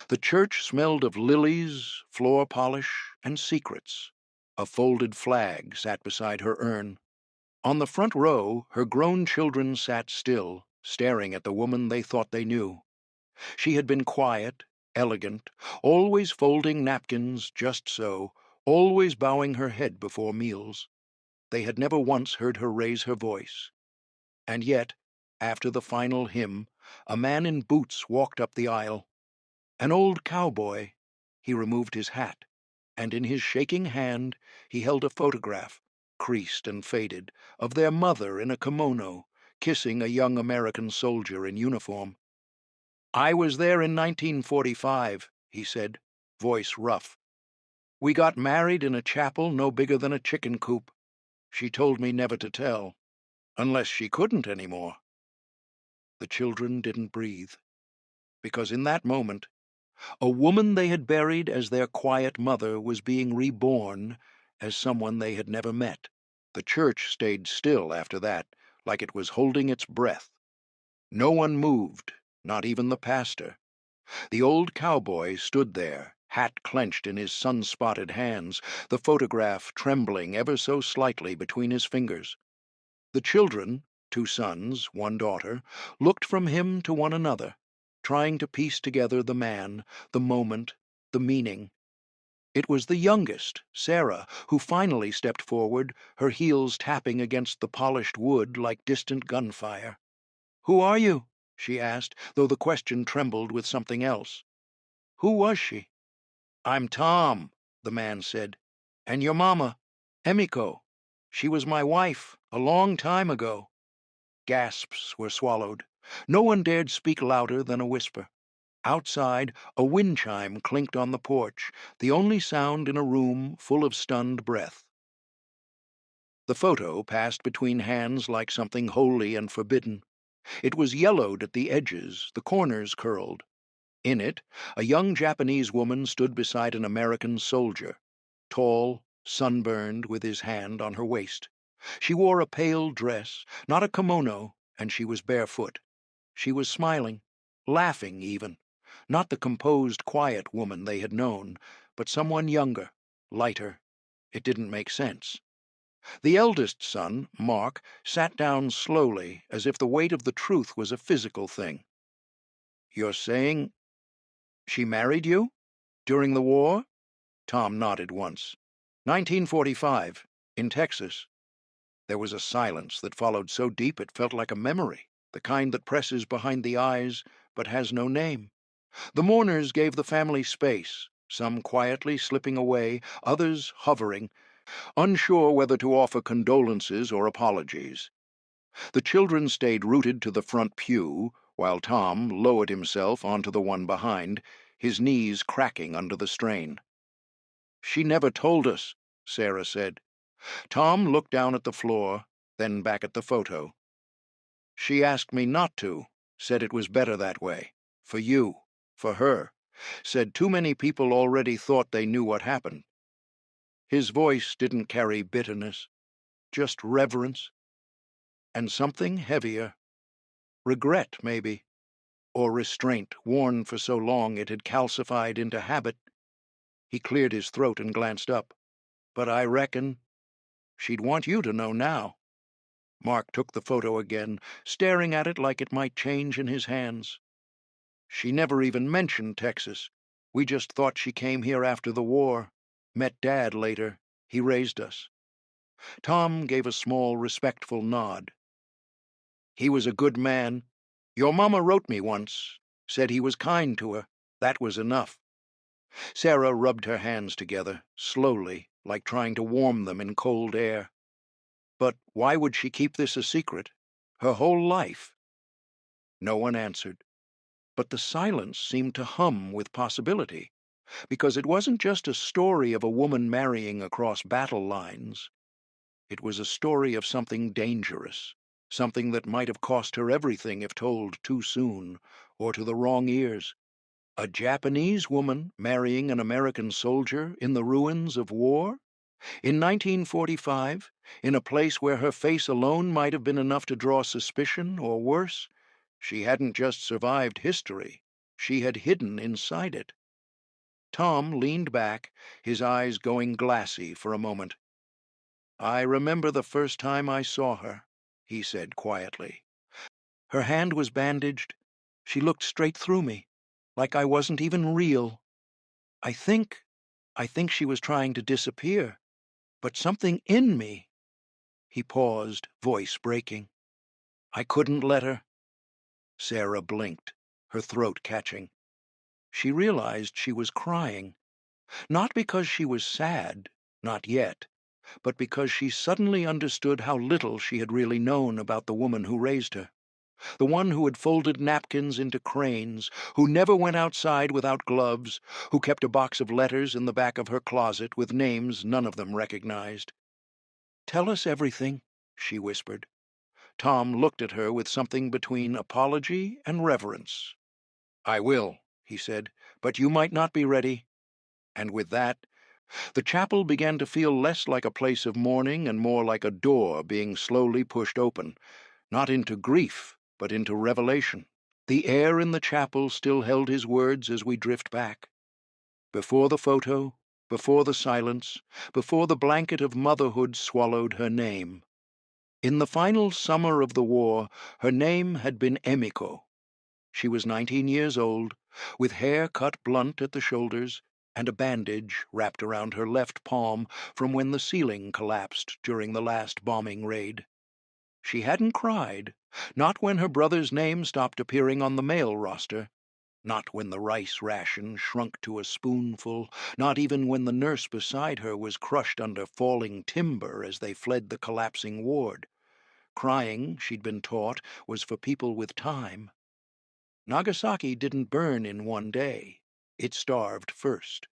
The church smelled of lilies, floor polish, and secrets. A folded flag sat beside her urn. On the front row, her grown children sat still, staring at the woman they thought they knew. She had been quiet, elegant, always folding napkins just so, always bowing her head before meals. They had never once heard her raise her voice. And yet, after the final hymn, a man in boots walked up the aisle. An old cowboy. He removed his hat, and in his shaking hand he held a photograph, creased and faded, of their mother in a kimono, kissing a young American soldier in uniform. "I was there in 1945, he said, voice rough. "We got married in a chapel no bigger than a chicken coop. She told me never to tell, unless she couldn't anymore." The children didn't breathe, because in that moment, a woman they had buried as their quiet mother was being reborn as someone they had never met. The church stayed still after that, like it was holding its breath. No one moved, not even the pastor. The old cowboy stood there, hat clenched in his sun-spotted hands, the photograph trembling ever so slightly between his fingers. The children, 2 sons, 1 daughter, looked from him to one another, trying to piece together the man, the moment, the meaning. It was the youngest, Sarah, who finally stepped forward, her heels tapping against the polished wood like distant gunfire. "Who are you?" she asked, though the question trembled with something else. Who was she? "I'm Tom," the man said. "And your mama, Emiko. She was my wife a long time ago." Gasps were swallowed. No one dared speak louder than a whisper. Outside, a wind chime clinked on the porch, the only sound in a room full of stunned breath. The photo passed between hands like something holy and forbidden. It was yellowed at the edges, the corners curled. In it, a young Japanese woman stood beside an American soldier, tall, sunburned, with his hand on her waist. She wore a pale dress, not a kimono, and she was barefoot. She was smiling, laughing even, not the composed, quiet woman they had known, but someone younger, lighter. It didn't make sense. The eldest son, Mark, sat down slowly, as if the weight of the truth was a physical thing. "You're saying she married you? During the war?" Tom nodded once. 1945, in Texas." There was a silence that followed so deep it felt like a memory, the kind that presses behind the eyes but has no name. The mourners gave the family space, some quietly slipping away, others hovering, unsure whether to offer condolences or apologies. The children stayed rooted to the front pew, while Tom lowered himself onto the one behind, his knees cracking under the strain. "She never told us," Sarah said. Tom looked down at the floor, then back at the photo. "She asked me not to, said it was better that way. For you, for her. Said too many people already thought they knew what happened." His voice didn't carry bitterness, just reverence, and something heavier. Regret, maybe, or restraint worn for so long it had calcified into habit. He cleared his throat and glanced up. "But I reckon she'd want you to know now." Mark took the photo again, staring at it like it might change in his hands. "She never even mentioned Texas. We just thought she came here after the war. Met Dad later. He raised us." Tom gave a small, respectful nod. "He was a good man. Your mama wrote me once, said he was kind to her. That was enough." Sarah rubbed her hands together, slowly, like trying to warm them in cold air. "But why would she keep this a secret? Her whole life?" No one answered, but the silence seemed to hum with possibility, because it wasn't just a story of a woman marrying across battle lines. It was a story of something dangerous, something that might have cost her everything if told too soon, or to the wrong ears. A Japanese woman marrying an American soldier in the ruins of war? In 1945, in a place where her face alone might have been enough to draw suspicion, or worse, she hadn't just survived history, she had hidden inside it. Tom leaned back, his eyes going glassy for a moment. "I remember the first time I saw her," he said quietly. "Her hand was bandaged. She looked straight through me, like I wasn't even real. I think, I think she was trying to disappear, but something in me—" He paused, voice breaking. "I couldn't let her." Sarah blinked, her throat catching. She realized she was crying, not because she was sad, not yet, but because she suddenly understood how little she had really known about the woman who raised her, the one who had folded napkins into cranes, who never went outside without gloves, who kept a box of letters in the back of her closet with names none of them recognized. "Tell us everything," she whispered. Tom looked at her with something between apology and reverence. "I will," he said, "but you might not be ready." And with that, the chapel began to feel less like a place of mourning and more like a door being slowly pushed open, not into grief, but into revelation. The air in the chapel still held his words as we drift back. Before the photo, before the silence, before the blanket of motherhood swallowed her name. In the final summer of the war, her name had been Emiko. She was 19 years old, with hair cut blunt at the shoulders and a bandage wrapped around her left palm from when the ceiling collapsed during the last bombing raid. She hadn't cried, not when her brother's name stopped appearing on the mail roster, not when the rice ration shrunk to a spoonful, not even when the nurse beside her was crushed under falling timber as they fled the collapsing ward. Crying, she'd been taught, was for people with time. Nagasaki didn't burn in one day. It starved first.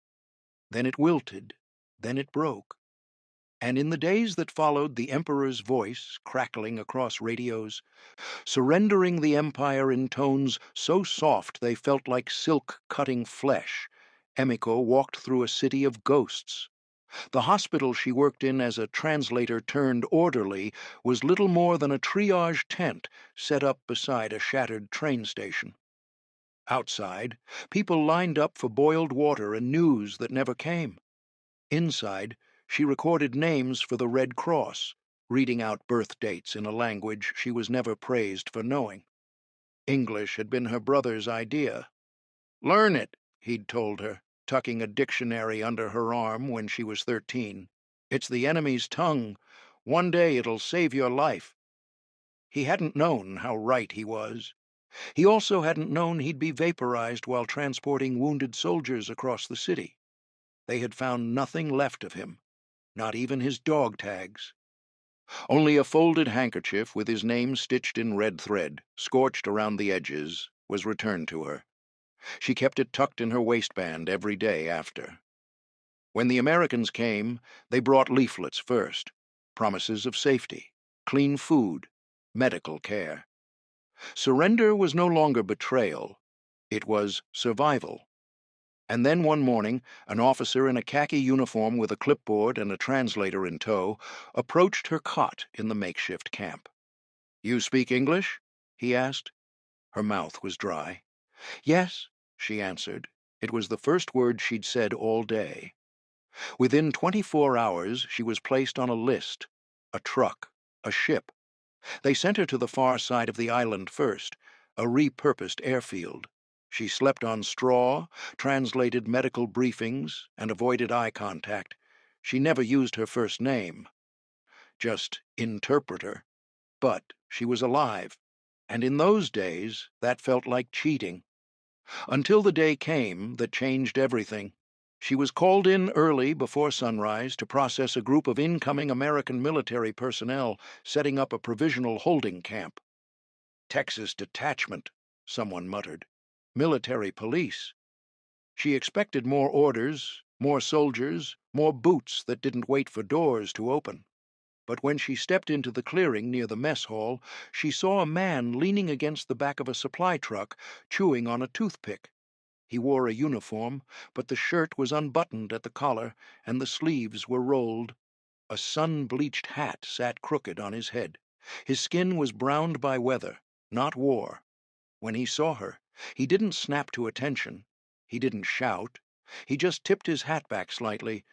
Then it wilted. Then it broke. And in the days that followed, the Emperor's voice, crackling across radios, surrendering the empire in tones so soft they felt like silk cutting flesh, Emiko walked through a city of ghosts. The hospital she worked in as a translator turned orderly was little more than a triage tent set up beside a shattered train station. Outside, people lined up for boiled water and news that never came. Inside, she recorded names for the Red Cross, reading out birth dates in a language she was never praised for knowing. English had been her brother's idea. "Learn it," he'd told her, tucking a dictionary under her arm when she was 13. "It's the enemy's tongue. One day it'll save your life." He hadn't known how right he was. He also hadn't known he'd be vaporized while transporting wounded soldiers across the city. They had found nothing left of him, not even his dog tags. Only a folded handkerchief with his name stitched in red thread, scorched around the edges, was returned to her. She kept it tucked in her waistband every day after. When the Americans came, they brought leaflets first, promises of safety, clean food, medical care. Surrender was no longer betrayal. It was survival. And then one morning, an officer in a khaki uniform with a clipboard and a translator in tow approached her cot in the makeshift camp. "You speak English?" he asked. Her mouth was dry. "Yes," she answered. It was the first word she'd said all day. Within 24 hours, she was placed on a list, a truck, a ship. They sent her to the far side of the island first, a repurposed airfield. She slept on straw, translated medical briefings, and avoided eye contact. She never used her first name, just interpreter. But she was alive, and in those days that felt like cheating. Until the day came that changed everything. She was called in early before sunrise to process a group of incoming American military personnel setting up a provisional holding camp. "Texas detachment," someone muttered. "Military police." She expected more orders, more soldiers, more boots that didn't wait for doors to open. But when she stepped into the clearing near the mess hall, she saw a man leaning against the back of a supply truck, chewing on a toothpick. He wore a uniform, but the shirt was unbuttoned at the collar, and the sleeves were rolled. A sun-bleached hat sat crooked on his head. His skin was browned by weather, not war. When he saw her, he didn't snap to attention. He didn't shout. He just tipped his hat back slightly,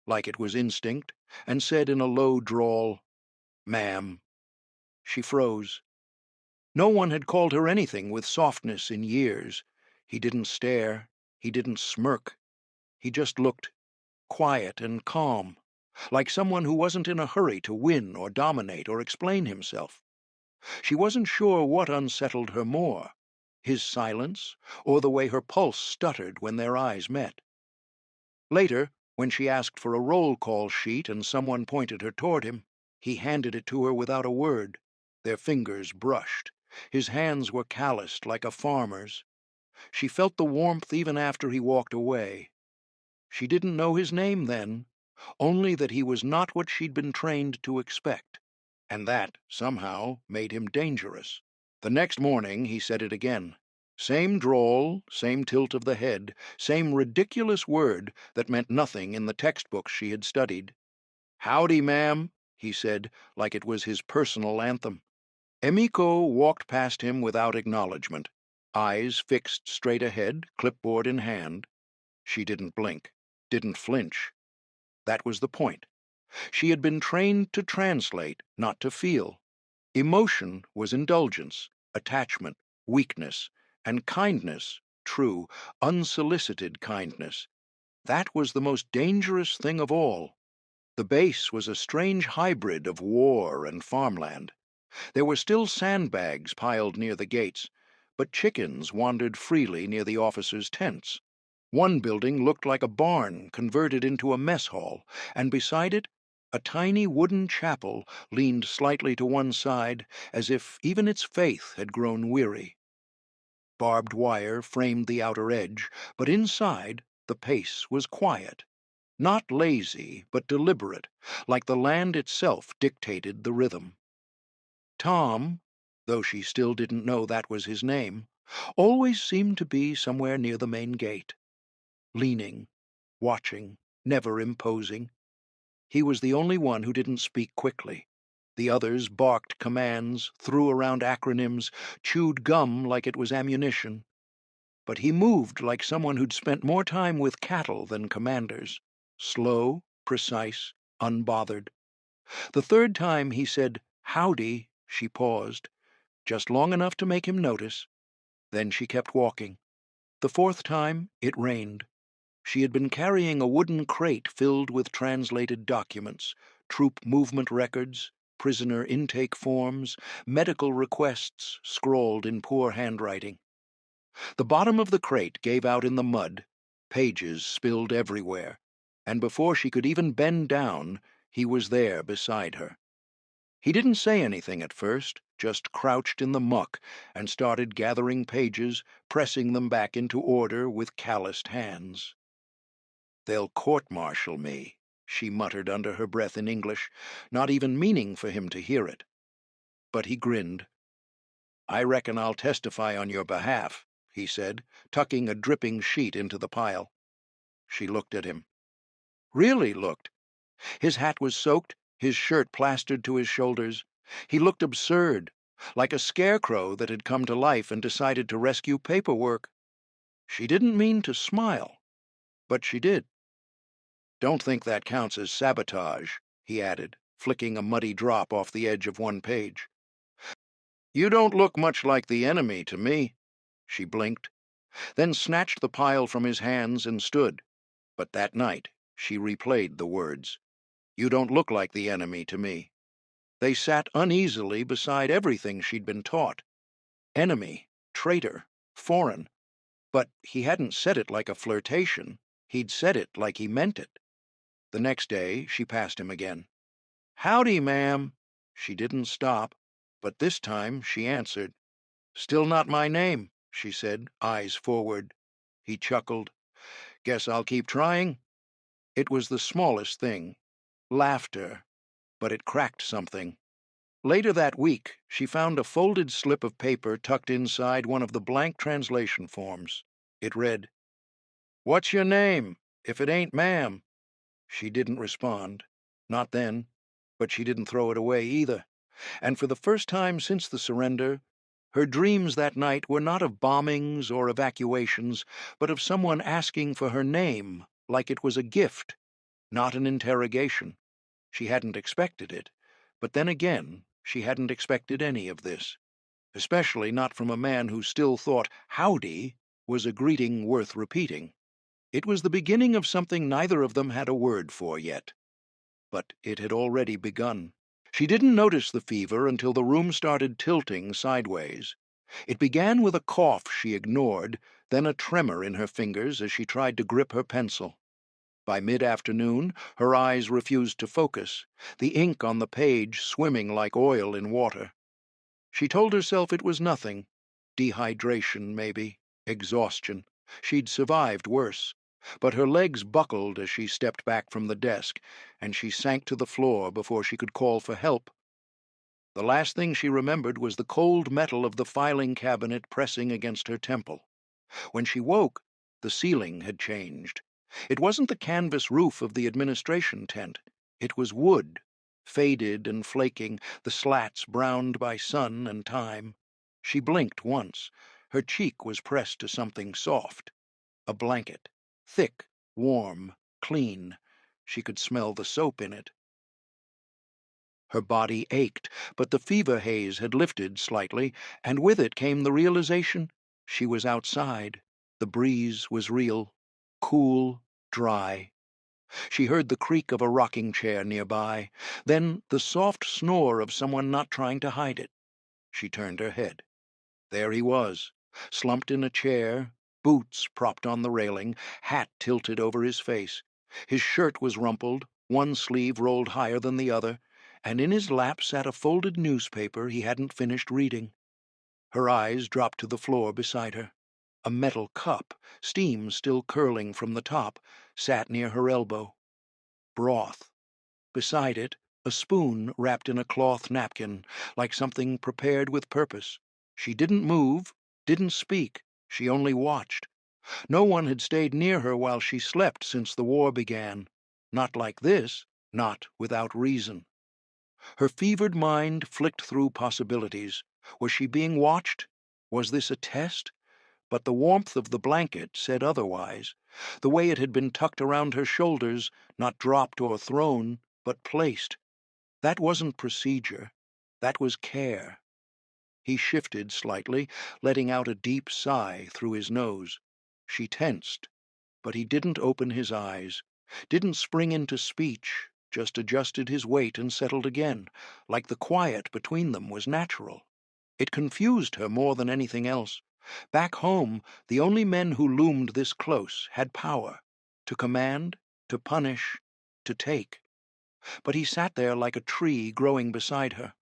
like it was instinct, and said in a low drawl, "Ma'am." She froze. No one had called her anything with softness in years. He didn't stare. He didn't smirk. He just looked quiet and calm, like someone who wasn't in a hurry to win or dominate or explain himself. She wasn't sure what unsettled her more, his silence or the way her pulse stuttered when their eyes met. Later, when she asked for a roll call sheet and someone pointed her toward him, he handed it to her without a word. Their fingers brushed. His hands were calloused like a farmer's. She felt the warmth even after he walked away. She didn't know his name then, only that he was not what she'd been trained to expect, and that, somehow, made him dangerous. The next morning he said it again. Same drawl, same tilt of the head, same ridiculous word that meant nothing in the textbooks she had studied. "Howdy, ma'am," he said, like it was his personal anthem. Emiko walked past him without acknowledgement, eyes fixed straight ahead, clipboard in hand. She didn't blink, didn't flinch. That was the point. She had been trained to translate, not to feel. Emotion was indulgence, attachment, weakness, and kindness, true, unsolicited kindness. That was the most dangerous thing of all. The base was a strange hybrid of war and farmland. There were still sandbags piled near the gates, but chickens wandered freely near the officers' tents. One building looked like a barn converted into a mess hall, and beside it, a tiny wooden chapel leaned slightly to one side, as if even its faith had grown weary. Barbed wire framed the outer edge, but inside the pace was quiet. Not lazy, but deliberate, like the land itself dictated the rhythm. Tom, though she still didn't know that was his name, always seemed to be somewhere near the main gate, leaning, watching, never imposing. He was the only one who didn't speak quickly. The others barked commands, threw around acronyms, chewed gum like it was ammunition. But he moved like someone who'd spent more time with cattle than commanders, slow, precise, unbothered. The third time he said, "Howdy," she paused, just long enough to make him notice. Then she kept walking. The fourth time, it rained. She had been carrying a wooden crate filled with translated documents, troop movement records, prisoner intake forms, medical requests scrawled in poor handwriting. The bottom of the crate gave out in the mud, pages spilled everywhere, and before she could even bend down, he was there beside her. He didn't say anything at first, just crouched in the muck and started gathering pages, pressing them back into order with calloused hands. "They'll court-martial me," she muttered under her breath in English, not even meaning for him to hear it. But he grinned. "I reckon I'll testify on your behalf," he said, tucking a dripping sheet into the pile. She looked at him. Really looked. His hat was soaked, his shirt plastered to his shoulders. He looked absurd, like a scarecrow that had come to life and decided to rescue paperwork. She didn't mean to smile, but she did. "Don't think that counts as sabotage," he added, flicking a muddy drop off the edge of one page. "You don't look much like the enemy to me." She blinked, then snatched the pile from his hands and stood. But that night she replayed the words. "You don't look like the enemy to me." They sat uneasily beside everything she'd been taught. Enemy, traitor, foreign. But he hadn't said it like a flirtation. He'd said it like he meant it. The next day she passed him again. "Howdy, ma'am." She didn't stop, but this time she answered. "Still not my name," she said, eyes forward. He chuckled. "Guess I'll keep trying." It was the smallest thing. Laughter. But it cracked something. Later that week, she found a folded slip of paper tucked inside one of the blank translation forms. It read, "What's your name, if it ain't ma'am?" She didn't respond. Not then. But she didn't throw it away either. And for the first time since the surrender, Her dreams that night were not of bombings or evacuations, but of someone asking for her name like it was a gift, not an interrogation. She hadn't expected it, but then again, she hadn't expected any of this, especially not from a man who still thought howdy was a greeting worth repeating. It was the beginning of something neither of them had a word for yet, but it had already begun. She didn't notice the fever until the room started tilting sideways. It began with a cough she ignored, then a tremor in her fingers as she tried to grip her pencil. By mid-afternoon, her eyes refused to focus, the ink on the page swimming like oil in water. She told herself it was nothing. Dehydration, maybe. Exhaustion. She'd survived worse. But her legs buckled as she stepped back from the desk, and she sank to the floor before she could call for help. The last thing she remembered was the cold metal of the filing cabinet pressing against her temple. When she woke, the ceiling had changed. It wasn't the canvas roof of the administration tent. It was wood, faded and flaking, the slats browned by sun and time. She blinked once. Her cheek was pressed to something soft. A blanket. Thick, warm, clean. She could smell the soap in it. Her body ached, but the fever haze had lifted slightly, and with it came the realization she was outside. The breeze was real, cool, dry. She heard the creak of a rocking chair nearby, then the soft snore of someone not trying to hide it. She turned her head. There he was, slumped in a chair, boots propped on the railing, hat tilted over his face. His shirt was rumpled, one sleeve rolled higher than the other, and in his lap sat a folded newspaper he hadn't finished reading. Her eyes dropped to the floor beside her. A metal cup, steam still curling from the top, sat near her elbow. Broth. Beside it, a spoon wrapped in a cloth napkin, like something prepared with purpose. She didn't move, didn't speak. She only watched. No one had stayed near her while she slept since the war began. Not like this, not without reason. Her fevered mind flicked through possibilities. Was she being watched? Was this a test? But the warmth of the blanket said otherwise. The way it had been tucked around her shoulders, not dropped or thrown, but placed. That wasn't procedure. That was care. He shifted slightly, letting out a deep sigh through his nose. She tensed, but he didn't open his eyes, didn't spring into speech, just adjusted his weight and settled again, like the quiet between them was natural. It confused her more than anything else. Back home, the only men who loomed this close had power, to command, to punish, to take. But he sat there like a tree growing beside her,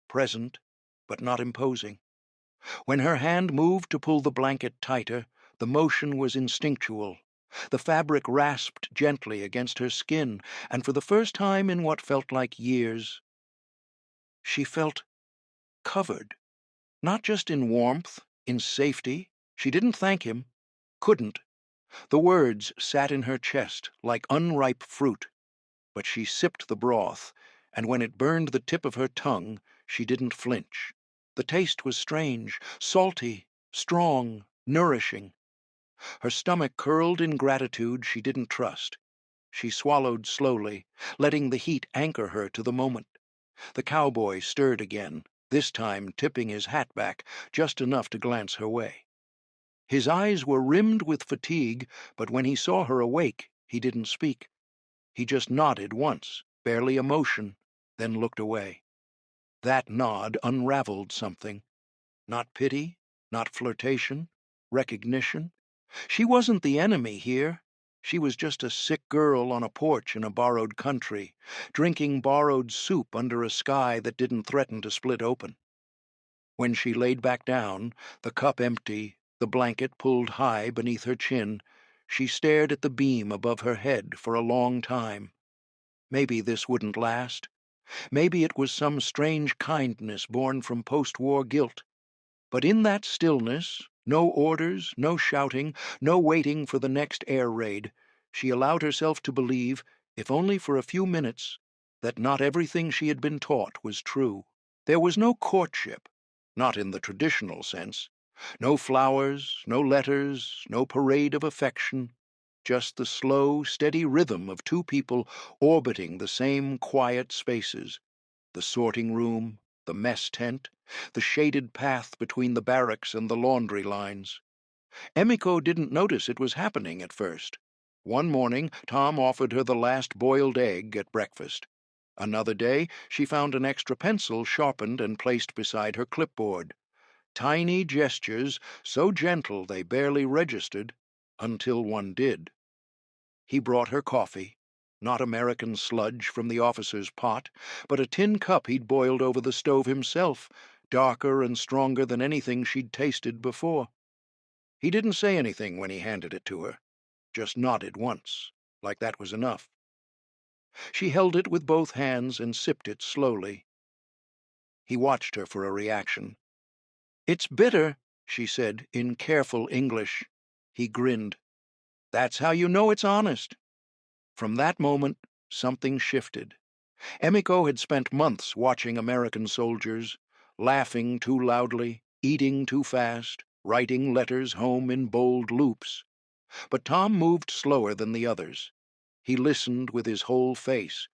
present, but not imposing. When her hand moved to pull the blanket tighter, the motion was instinctual. The fabric rasped gently against her skin, and for the first time in what felt like years, she felt covered. Not just in warmth, in safety. She didn't thank him. Couldn't. The words sat in her chest like unripe fruit. But she sipped the broth, and when it burned the tip of her tongue, she didn't flinch. The taste was strange, salty, strong, nourishing. Her stomach curled in gratitude she didn't trust. She swallowed slowly, letting the heat anchor her to the moment. The cowboy stirred again, this time tipping his hat back just enough to glance her way. His eyes were rimmed with fatigue, but when he saw her awake, he didn't speak. He just nodded once, barely a motion, then looked away. That nod unraveled something. Not pity, not flirtation, recognition. She wasn't the enemy here. She was just a sick girl on a porch in a borrowed country, drinking borrowed soup under a sky that didn't threaten to split open. When she laid back down, the cup empty, the blanket pulled high beneath her chin, she stared at the beam above her head for a long time. Maybe this wouldn't last. Maybe it was some strange kindness born from post-war guilt. But in that stillness, no orders, no shouting, no waiting for the next air raid, she allowed herself to believe, if only for a few minutes, that not everything she had been taught was true. There was no courtship, not in the traditional sense. No flowers, no letters, no parade of affection, just the slow, steady rhythm of two people orbiting the same quiet spaces, the sorting room, the mess tent, the shaded path between the barracks and the laundry lines. Emiko didn't notice it was happening at first. One morning, Tom offered her the last boiled egg at breakfast. Another day, she found an extra pencil sharpened and placed beside her clipboard. Tiny gestures, so gentle they barely registered, until one did. He brought her coffee, not American sludge from the officer's pot, but a tin cup he'd boiled over the stove himself, darker and stronger than anything she'd tasted before. He didn't say anything when he handed it to her, just nodded once, like that was enough. She held it with both hands and sipped it slowly. He watched her for a reaction. "It's bitter," she said in careful English. He grinned. "That's how you know it's honest." From that moment, something shifted. Emiko had spent months watching American soldiers, laughing too loudly, eating too fast, writing letters home in bold loops. But Tom moved slower than the others. He listened with his whole face.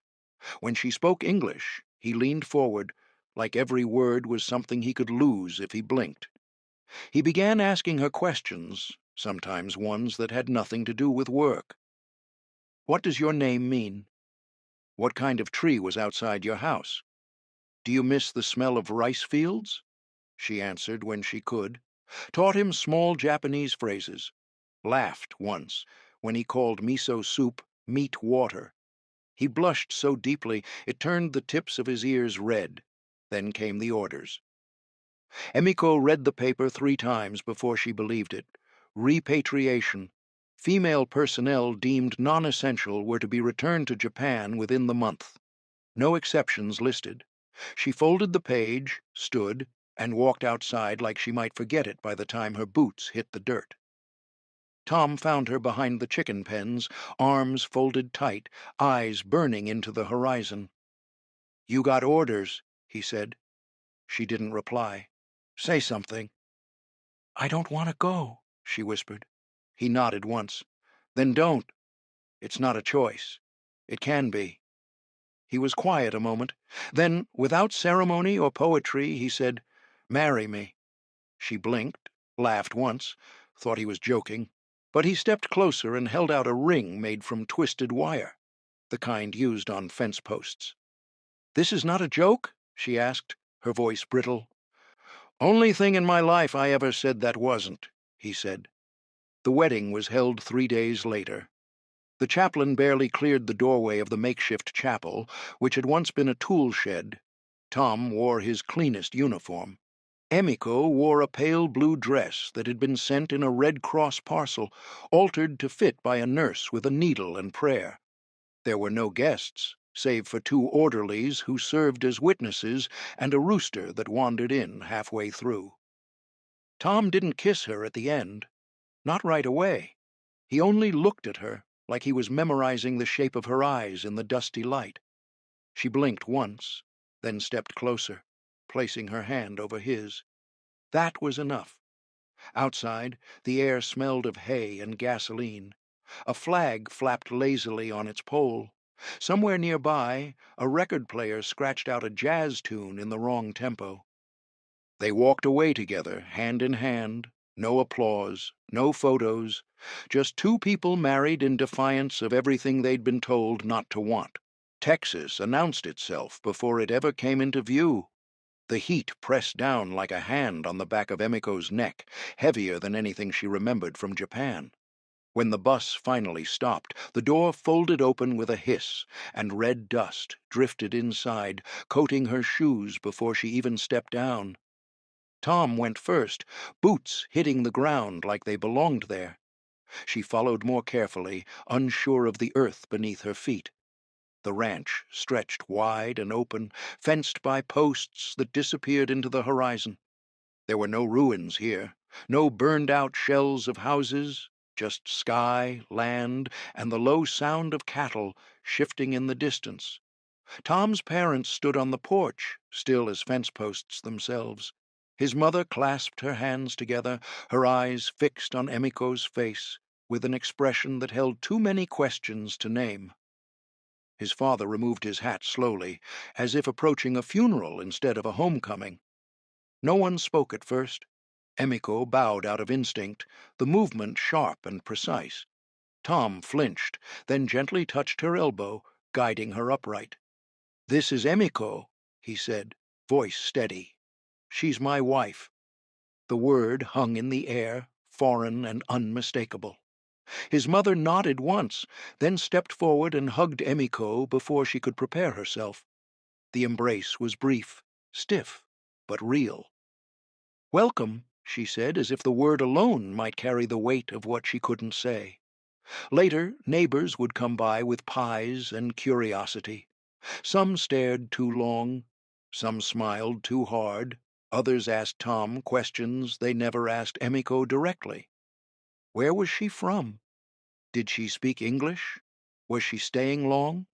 When she spoke English, he leaned forward, like every word was something he could lose if he blinked. He began asking her questions, sometimes ones that had nothing to do with work. "What does your name mean? What kind of tree was outside your house? Do you miss the smell of rice fields?" She answered when she could, taught him small Japanese phrases, laughed once when he called miso soup meat water. He blushed so deeply it turned the tips of his ears red. Then came the orders. Emiko read the paper 3 times before she believed it. Repatriation. Female personnel deemed non-essential were to be returned to Japan within the month. No exceptions listed. She folded the page, stood, and walked outside like she might forget it by the time her boots hit the dirt. Tom found her behind the chicken pens, arms folded tight, eyes burning into the horizon. "You got orders," he said. She didn't reply. "Say something." "I don't want to go," she whispered. He nodded once. "Then don't. It's not a choice. It can be." He was quiet a moment. Then, without ceremony or poetry, he said, "Marry me." She blinked, laughed once, thought he was joking. But he stepped closer and held out a ring made from twisted wire, the kind used on fence posts. "This is not a joke?" she asked, her voice brittle. "Only thing in my life I ever said that wasn't," he said. The wedding was held 3 days later. The chaplain barely cleared the doorway of the makeshift chapel, which had once been a tool shed. Tom wore his cleanest uniform. Emiko wore a pale blue dress that had been sent in a Red Cross parcel, altered to fit by a nurse with a needle and prayer. There were no guests, save for 2 orderlies who served as witnesses and a rooster that wandered in halfway through. Tom didn't kiss her at the end. Not right away. He only looked at her, like he was memorizing the shape of her eyes in the dusty light. She blinked once, then stepped closer, placing her hand over his. That was enough. Outside, the air smelled of hay and gasoline. A flag flapped lazily on its pole. Somewhere nearby, a record player scratched out a jazz tune in the wrong tempo. They walked away together, hand in hand, no applause, no photos, just 2 people married in defiance of everything they'd been told not to want. Texas announced itself before it ever came into view. The heat pressed down like a hand on the back of Emiko's neck, heavier than anything she remembered from Japan. When the bus finally stopped, the door folded open with a hiss, and red dust drifted inside, coating her shoes before she even stepped down. Tom went first, boots hitting the ground like they belonged there. She followed more carefully, unsure of the earth beneath her feet. The ranch stretched wide and open, fenced by posts that disappeared into the horizon. There were no ruins here, no burned-out shells of houses, just sky, land, and the low sound of cattle shifting in the distance. Tom's parents stood on the porch, still as fence posts themselves. His mother clasped her hands together, her eyes fixed on Emiko's face, with an expression that held too many questions to name. His father removed his hat slowly, as if approaching a funeral instead of a homecoming. No one spoke at first. Emiko bowed out of instinct, the movement sharp and precise. Tom flinched, then gently touched her elbow, guiding her upright. "This is Emiko," he said, voice steady. "She's my wife." The word hung in the air, foreign and unmistakable. His mother nodded once, then stepped forward and hugged Emiko before she could prepare herself. The embrace was brief, stiff, but real. "Welcome," she said, as if the word alone might carry the weight of what she couldn't say. Later, neighbors would come by with pies and curiosity. Some stared too long, some smiled too hard, others asked Tom questions they never asked Emiko directly. Where was she from? Did she speak English? Was she staying long?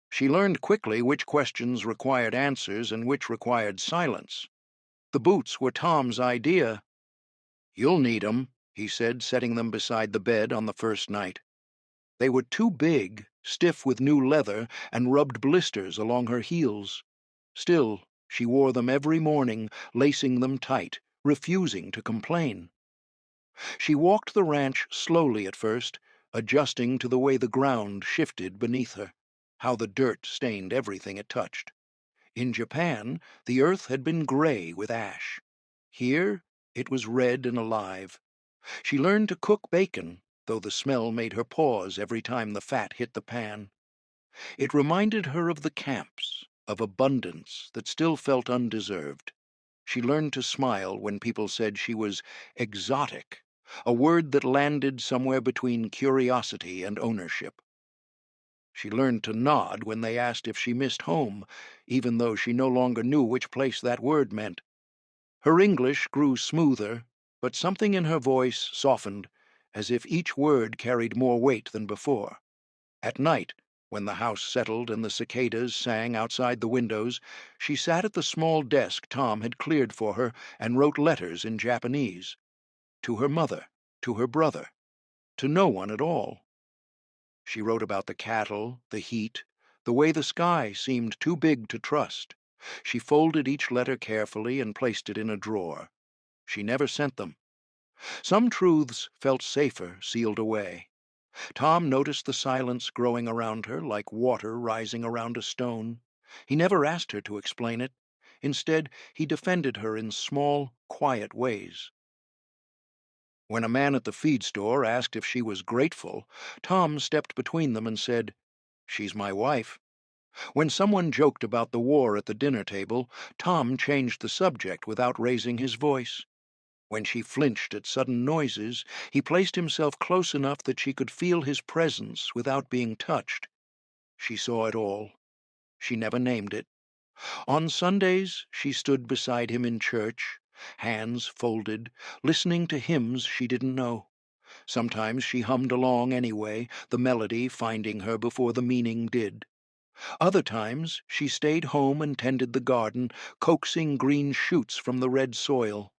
She learned quickly which questions required answers and which required silence. The boots were Tom's idea. "You'll need 'em," he said, setting them beside the bed on the first night. They were too big, stiff with new leather, and rubbed blisters along her heels. Still, she wore them every morning, lacing them tight, refusing to complain. She walked the ranch slowly at first, adjusting to the way the ground shifted beneath her, how the dirt stained everything it touched. In Japan, the earth had been gray with ash. Here, it was red and alive. She learned to cook bacon, though the smell made her pause every time the fat hit the pan. It reminded her of the camps, of abundance that still felt undeserved. She learned to smile when people said she was exotic, a word that landed somewhere between curiosity and ownership. She learned to nod when they asked if she missed home, even though she no longer knew which place that word meant. Her English grew smoother, but something in her voice softened, as if each word carried more weight than before. At night, when the house settled and the cicadas sang outside the windows, she sat at the small desk Tom had cleared for her and wrote letters in Japanese. To her mother, to her brother, to no one at all. She wrote about the cattle, the heat, the way the sky seemed too big to trust. She folded each letter carefully and placed it in a drawer. She never sent them. Some truths felt safer sealed away. Tom noticed the silence growing around her like water rising around a stone. He never asked her to explain it. Instead, he defended her in small, quiet ways. When a man at the feed store asked if she was grateful, Tom stepped between them and said, "She's my wife." When someone joked about the war at the dinner table, Tom changed the subject without raising his voice. When she flinched at sudden noises, he placed himself close enough that she could feel his presence without being touched. She saw it all. She never named it. On Sundays, she stood beside him in church, hands folded, listening to hymns she didn't know. Sometimes she hummed along anyway, the melody finding her before the meaning did. Other times she stayed home and tended the garden, coaxing green shoots from the red soil.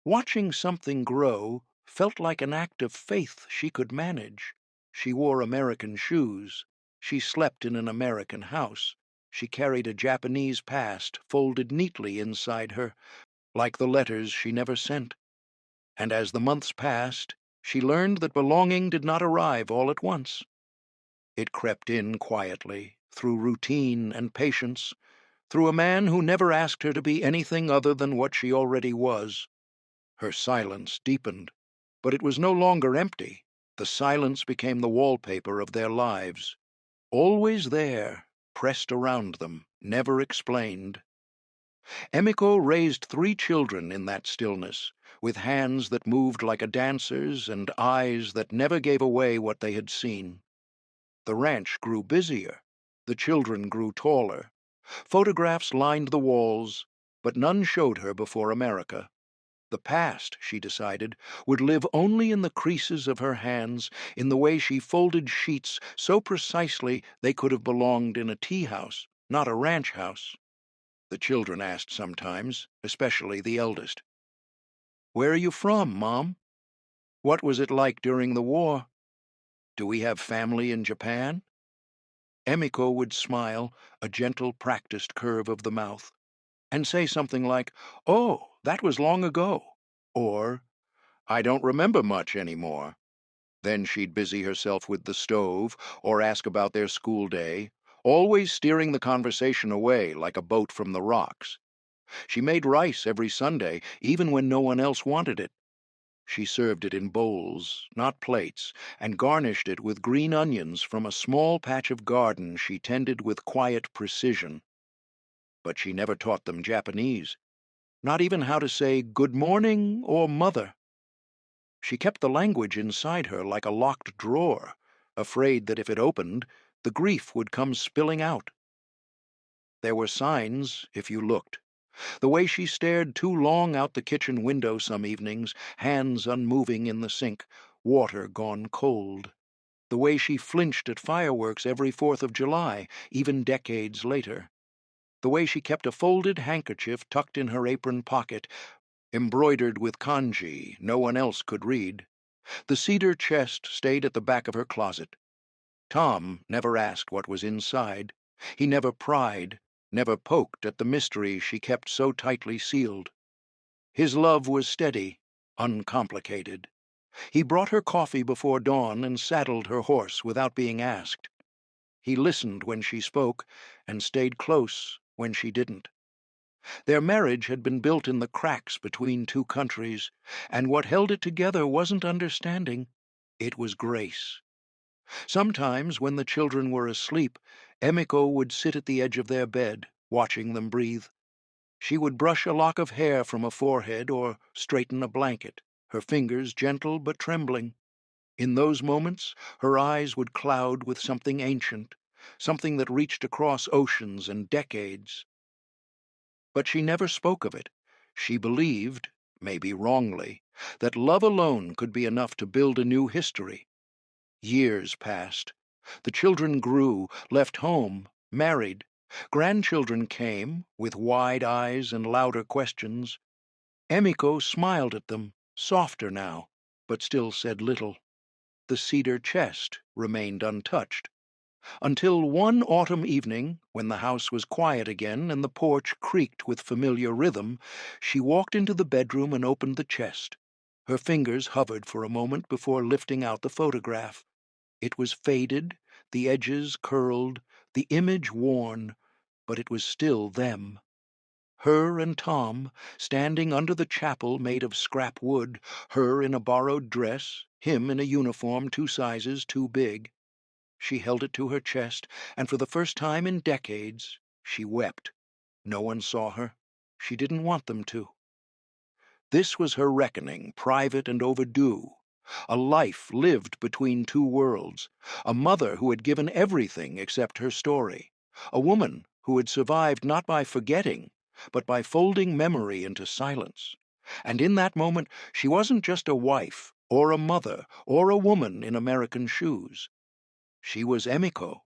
Watching something grow felt like an act of faith she could manage. She wore American shoes. She slept in an American house. She carried a Japanese past folded neatly inside her, like the letters she never sent. And as the months passed, she learned that belonging did not arrive all at once. It crept in quietly, through routine and patience, through a man who never asked her to be anything other than what she already was. Her silence deepened, but it was no longer empty. The silence became the wallpaper of their lives. Always there, pressed around them, never explained. Emiko raised 3 children in that stillness, with hands that moved like a dancer's and eyes that never gave away what they had seen. The ranch grew busier. The children grew taller. Photographs lined the walls, but none showed her before America. The past, she decided, would live only in the creases of her hands, in the way she folded sheets so precisely they could have belonged in a tea house, not a ranch house. the children asked sometimes, especially the eldest. Where are you from, Mom? What was it like during the war? Do we have family in Japan? Emiko would smile, a gentle, practiced curve of the mouth, and say something like, Oh, that was long ago, or I don't remember much anymore. Then she'd busy herself with the stove, or ask about their school day, always steering the conversation away like a boat from the rocks. She made rice every Sunday, even when no one else wanted it. She served it in bowls, not plates, and garnished it with green onions from a small patch of garden she tended with quiet precision. But she never taught them Japanese, not even how to say good morning or mother. She kept the language inside her like a locked drawer, afraid that if it opened, the grief would come spilling out. There were signs if you looked. The way she stared too long out the kitchen window some evenings, hands unmoving in the sink, water gone cold. The way she flinched at fireworks every 4th of July, even decades later. The way she kept a folded handkerchief tucked in her apron pocket, embroidered with kanji no one else could read. The cedar chest stayed at the back of her closet. Tom never asked what was inside. He never pried, never poked at the mystery she kept so tightly sealed. His love was steady, uncomplicated. He brought her coffee before dawn and saddled her horse without being asked. He listened when she spoke and stayed close when she didn't. Their marriage had been built in the cracks between two countries, and what held it together wasn't understanding, it was grace. Sometimes, when the children were asleep, Emiko would sit at the edge of their bed, watching them breathe. She would brush a lock of hair from a forehead or straighten a blanket, her fingers gentle but trembling. In those moments, her eyes would cloud with something ancient, something that reached across oceans and decades. But she never spoke of it. She believed, maybe wrongly, that love alone could be enough to build a new history. Years passed. The children grew, left home, married. Grandchildren came, with wide eyes and louder questions. Emiko smiled at them, softer now, but still said little. The cedar chest remained untouched. Until one autumn evening, when the house was quiet again and the porch creaked with familiar rhythm, she walked into the bedroom and opened the chest. Her fingers hovered for a moment before lifting out the photograph. It was faded, the edges curled, the image worn, but it was still them. Her and Tom, standing under the chapel made of scrap wood, her in a borrowed dress, him in a uniform 2 sizes too big. She held it to her chest, and for the first time in decades, she wept. No one saw her. She didn't want them to. This was her reckoning, private and overdue. A life lived between two worlds. A mother who had given everything except her story. A woman who had survived not by forgetting, but by folding memory into silence. And in that moment, she wasn't just a wife, or a mother, or a woman in American shoes. She was Emiko,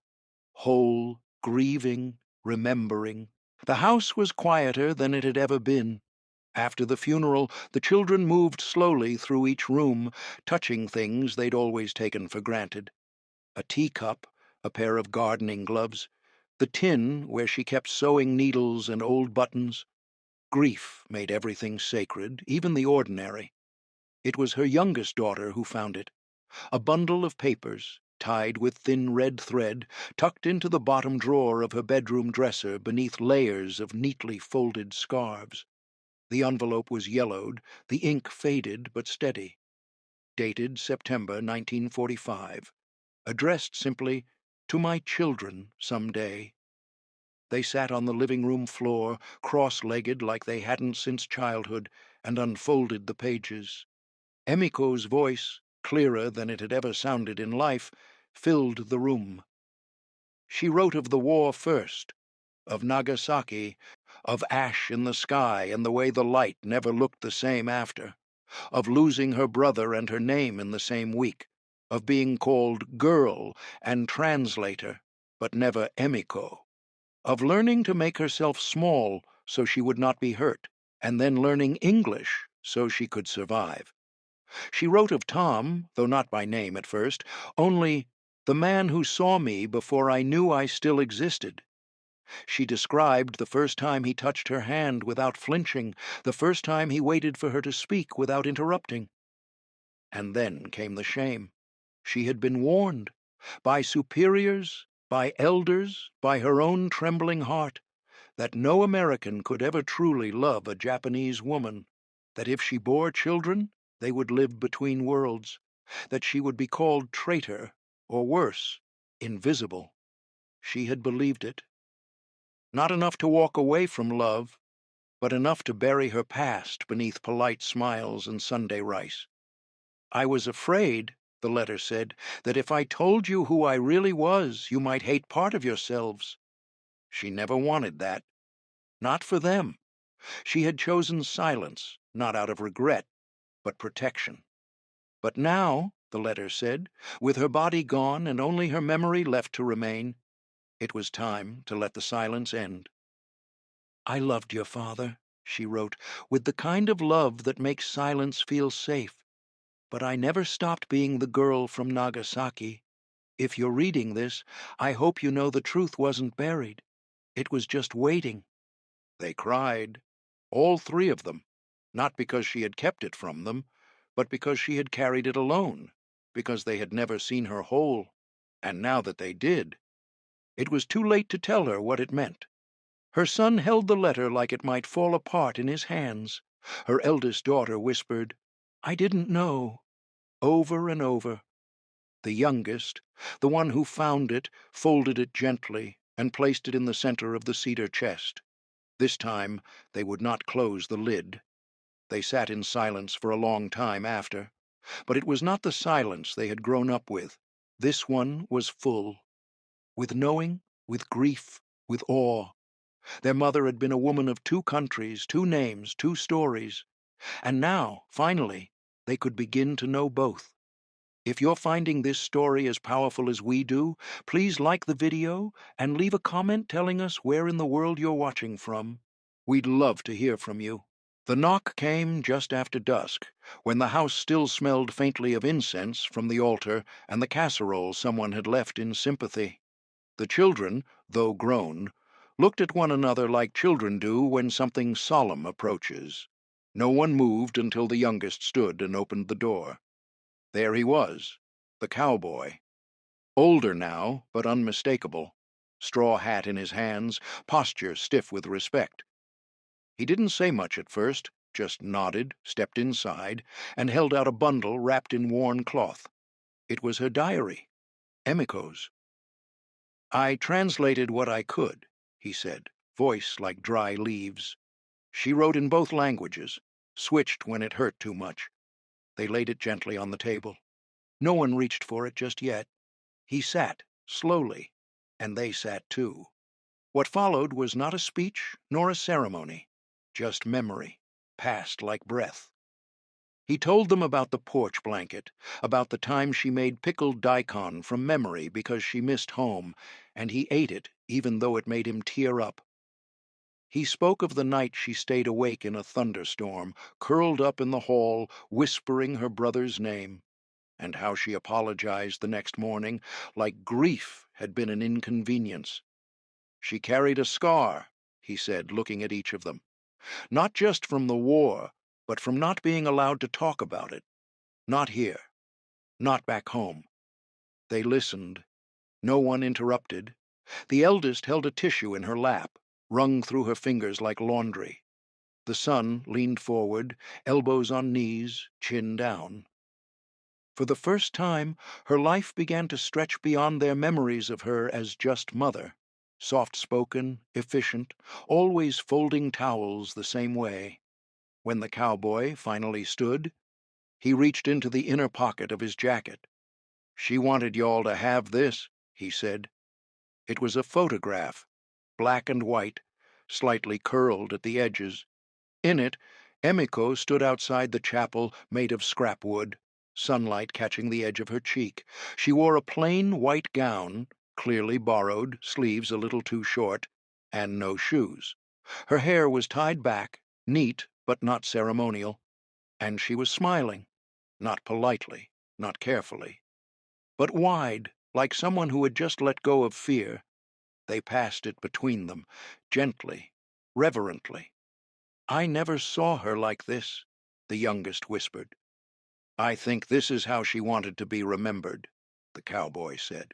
whole, grieving, remembering. The house was quieter than it had ever been. After the funeral, the children moved slowly through each room, touching things they'd always taken for granted. A teacup, a pair of gardening gloves, the tin where she kept sewing needles and old buttons. Grief made everything sacred, even the ordinary. It was her youngest daughter who found it. A bundle of papers, tied with thin red thread, tucked into the bottom drawer of her bedroom dresser beneath layers of neatly folded scarves. The envelope was yellowed, the ink faded but steady. Dated September 1945. Addressed simply, "To my children someday." They sat on the living room floor, cross-legged like they hadn't since childhood, and unfolded the pages. Emiko's voice, clearer than it had ever sounded in life, filled the room. She wrote of the war first, of Nagasaki, of ash in the sky and the way the light never looked the same after, of losing her brother and her name in the same week, of being called girl and translator, but never Emiko, of learning to make herself small so she would not be hurt, and then learning English so she could survive. She wrote of Tom, though not by name at first, only the man who saw me before I knew I still existed. She described the first time he touched her hand without flinching, the first time he waited for her to speak without interrupting. And then came the shame. She had been warned, by superiors, by elders, by her own trembling heart, that no American could ever truly love a Japanese woman, that if she bore children, they would live between worlds, that she would be called traitor, or worse, invisible. She had believed it. Not enough to walk away from love, but enough to bury her past beneath polite smiles and Sunday rice. I was afraid, the letter said, that if I told you who I really was, you might hate part of yourselves. She never wanted that. Not for them. She had chosen silence, not out of regret, but protection. But now, the letter said, with her body gone and only her memory left to remain, it was time to let the silence end. I loved your father, she wrote, with the kind of love that makes silence feel safe. But I never stopped being the girl from Nagasaki. If you're reading this, I hope you know the truth wasn't buried. It was just waiting. They cried, all three of them, not because she had kept it from them, but because she had carried it alone, because they had never seen her whole, and now that they did, it was too late to tell her what it meant. Her son held the letter like it might fall apart in his hands. Her eldest daughter whispered, I didn't know, over and over. The youngest, the one who found it, folded it gently and placed it in the center of the cedar chest. This time they would not close the lid. They sat in silence for a long time after, but it was not the silence they had grown up with. This one was full, with knowing, with grief, with awe. Their mother had been a woman of two countries, two names, two stories, and now, finally, they could begin to know both. If you're finding this story as powerful as we do, please like the video and leave a comment telling us where in the world you're watching from. We'd love to hear from you. The knock came just after dusk, when the house still smelled faintly of incense from the altar and the casserole someone had left in sympathy. The children, though grown, looked at one another like children do when something solemn approaches. No one moved until the youngest stood and opened the door. There he was, the cowboy. Older now, but unmistakable. Straw hat in his hands, posture stiff with respect. He didn't say much at first, just nodded, stepped inside, and held out a bundle wrapped in worn cloth. It was her diary, Emiko's. I translated what I could, he said, voice like dry leaves. She wrote in both languages, switched when it hurt too much. They laid it gently on the table. No one reached for it just yet. He sat, slowly, and they sat too. What followed was not a speech nor a ceremony, just memory, passed like breath. He told them about the porch blanket, about the time she made pickled daikon from memory because she missed home, and he ate it even though it made him tear up. He spoke of the night she stayed awake in a thunderstorm, curled up in the hall, whispering her brother's name, and how she apologized the next morning, like grief had been an inconvenience. She carried a scar, he said, looking at each of them, not just from the war, but from not being allowed to talk about it. Not here. Not back home. They listened. No one interrupted. The eldest held a tissue in her lap, wrung through her fingers like laundry. The son leaned forward, elbows on knees, chin down. For the first time, her life began to stretch beyond their memories of her as just mother, soft-spoken, efficient, always folding towels the same way. When the cowboy finally stood, he reached into the inner pocket of his jacket. She wanted y'all to have this, he said. It was a photograph, black and white, slightly curled at the edges. In it, Emiko stood outside the chapel made of scrap wood, sunlight catching the edge of her cheek. She wore a plain white gown, clearly borrowed, sleeves a little too short, and no shoes. Her hair was tied back, neat but not ceremonial, and she was smiling, not politely, not carefully, but wide, like someone who had just let go of fear. They passed it between them, gently, reverently. "I never saw her like this," the youngest whispered. "I think this is how she wanted to be remembered," the cowboy said.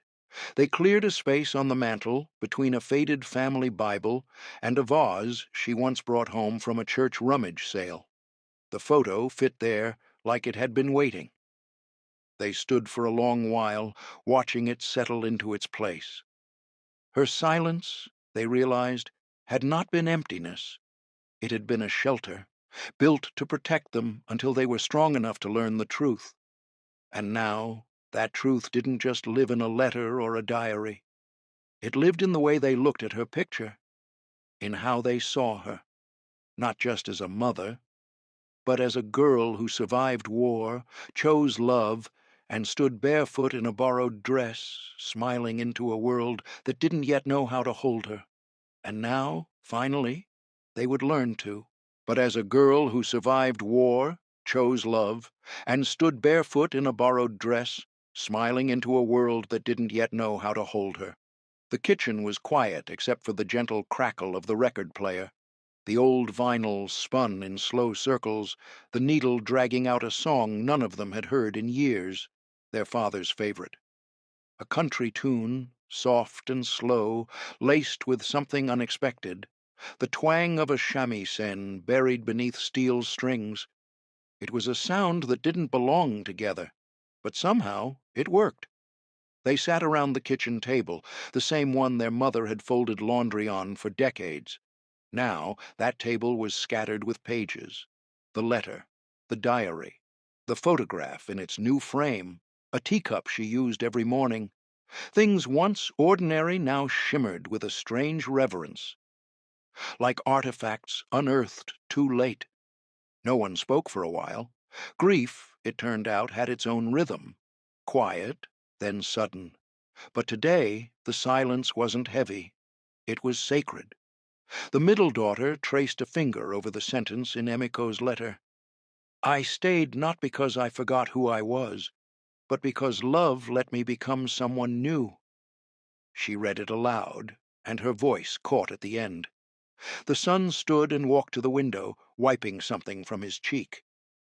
They cleared a space on the mantel between a faded family Bible and a vase she once brought home from a church rummage sale. The photo fit there like it had been waiting. They stood for a long while, watching it settle into its place. Her silence, they realized, had not been emptiness. It had been a shelter, built to protect them until they were strong enough to learn the truth. And now, that truth didn't just live in a letter or a diary. It lived in the way they looked at her picture, in how they saw her, not just as a mother, but as a girl who survived war, chose love, and stood barefoot in a borrowed dress, smiling into a world that didn't yet know how to hold her. And now, finally, they would learn to. But as a girl who survived war, chose love, and stood barefoot in a borrowed dress, smiling into a world that didn't yet know how to hold her. The kitchen was quiet except for the gentle crackle of the record player. The old vinyl spun in slow circles, the needle dragging out a song none of them had heard in years, their father's favorite. A country tune, soft and slow, laced with something unexpected, the twang of a shamisen buried beneath steel strings. It was a sound that didn't belong together, but somehow it worked. They sat around the kitchen table, the same one their mother had folded laundry on for decades. Now that table was scattered with pages. The letter, the diary, the photograph in its new frame, a teacup she used every morning. Things once ordinary now shimmered with a strange reverence, like artifacts unearthed too late. No one spoke for a while. Grief, it turned out, had its own rhythm, quiet, then sudden. But today the silence wasn't heavy. It was sacred. The middle daughter traced a finger over the sentence in Emiko's letter. "I stayed not because I forgot who I was, but because love let me become someone new." She read it aloud, and her voice caught at the end. The son stood and walked to the window, wiping something from his cheek.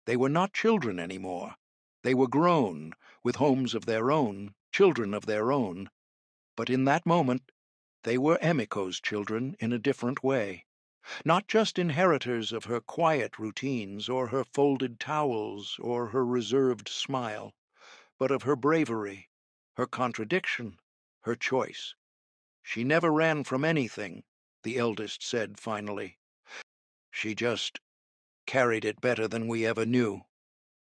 They were not children anymore. They were grown, with homes of their own, children of their own. But in that moment, they were Emiko's children in a different way. Not just inheritors of her quiet routines, or her folded towels, or her reserved smile, but of her bravery, her contradiction, her choice. "She never ran from anything," the eldest said finally. "She just carried it better than we ever knew."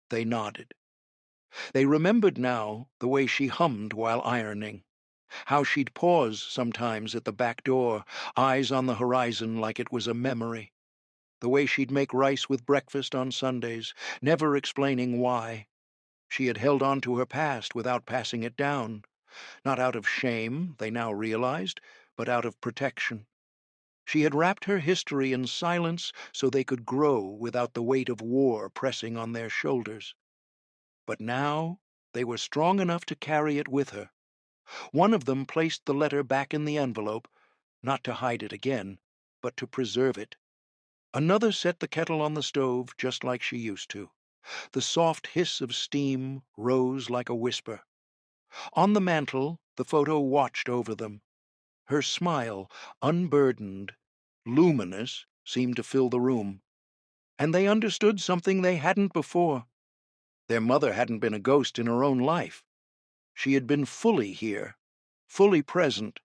They nodded. They remembered now the way she hummed while ironing, how she'd pause sometimes at the back door, eyes on the horizon like it was a memory, the way she'd make rice with breakfast on Sundays, never explaining why. She had held on to her past without passing it down, not out of shame, they now realized, but out of protection. She had wrapped her history in silence so they could grow without the weight of war pressing on their shoulders. But now they were strong enough to carry it with her. One of them placed the letter back in the envelope, not to hide it again, but to preserve it. Another set the kettle on the stove just like she used to. The soft hiss of steam rose like a whisper. On the mantel, the photo watched over them. Her smile, unburdened, luminous, seemed to fill the room. And they understood something they hadn't before. Their mother hadn't been a ghost in her own life. She had been fully here, fully present,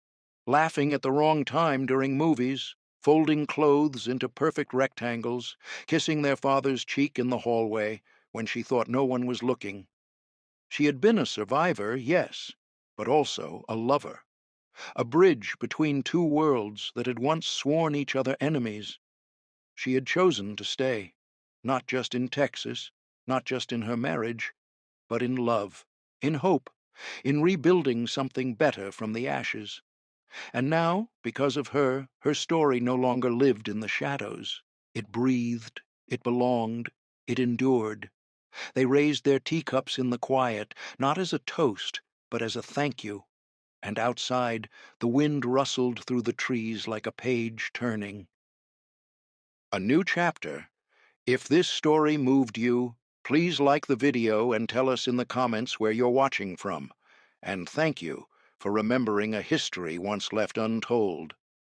laughing at the wrong time during movies, folding clothes into perfect rectangles, kissing their father's cheek in the hallway when she thought no one was looking. She had been a survivor, yes, but also a lover, a bridge between two worlds that had once sworn each other enemies. She had chosen to stay, not just in Texas, not just in her marriage, but in love, in hope, in rebuilding something better from the ashes. And now, because of her, her story no longer lived in the shadows. It breathed, it belonged, it endured. They raised their teacups in the quiet, not as a toast, but as a thank you. And outside, the wind rustled through the trees like a page turning. A new chapter. If this story moved you, please like the video and tell us in the comments where you're watching from. And thank you for remembering a history once left untold.